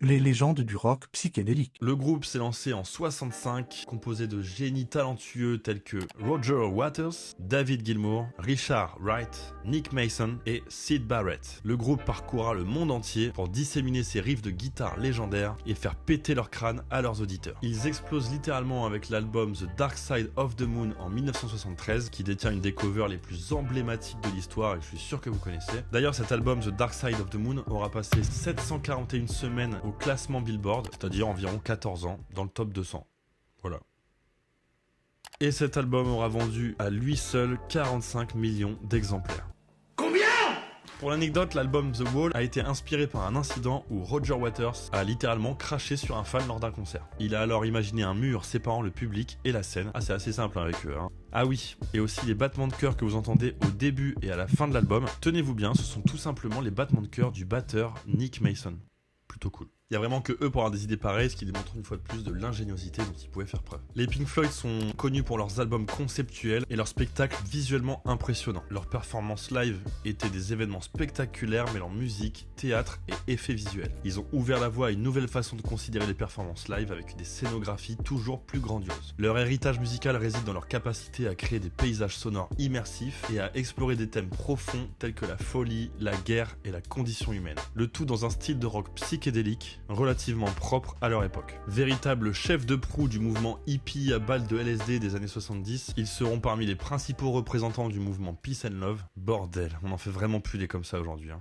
Les légendes du rock psychédélique. Le groupe s'est lancé en 65, composé de génies talentueux tels que Roger Waters, David Gilmour, Richard Wright, Nick Mason et Syd Barrett. Le groupe parcourra le monde entier pour disséminer ses riffs de guitare légendaires et faire péter leur crâne à leurs auditeurs. Ils explosent littéralement avec l'album The Dark Side of the Moon en 1973, qui détient une des covers les plus emblématiques de l'histoire et je suis sûr que vous connaissez. D'ailleurs, cet album The Dark Side of the Moon aura passé 741 semaines au classement Billboard, c'est-à-dire environ 14 ans, dans le top 200. Voilà. Et cet album aura vendu à lui seul 45 millions d'exemplaires. Combien? Pour l'anecdote, l'album The Wall a été inspiré par un incident où Roger Waters a littéralement craché sur un fan lors d'un concert. Il a alors imaginé un mur séparant le public et la scène. Ah, c'est assez simple avec eux, hein. Ah oui, et aussi les battements de cœur que vous entendez au début et à la fin de l'album. Tenez-vous bien, ce sont tout simplement les battements de cœur du batteur Nick Mason. Plutôt cool. Il y a vraiment que eux pour avoir des idées pareilles, ce qui démontre une fois de plus de l'ingéniosité dont ils pouvaient faire preuve. Les Pink Floyd sont connus pour leurs albums conceptuels et leurs spectacles visuellement impressionnants. Leurs performances live étaient des événements spectaculaires mêlant musique, théâtre et effets visuels. Ils ont ouvert la voie à une nouvelle façon de considérer les performances live avec des scénographies toujours plus grandioses. Leur héritage musical réside dans leur capacité à créer des paysages sonores immersifs et à explorer des thèmes profonds tels que la folie, la guerre et la condition humaine. Le tout dans un style de rock psychédélique relativement propre à leur époque. Véritable chef de proue du mouvement hippie à balles de LSD des années 70, ils seront parmi les principaux représentants du mouvement Peace and Love. Bordel, on en fait vraiment plus des comme ça aujourd'hui, hein.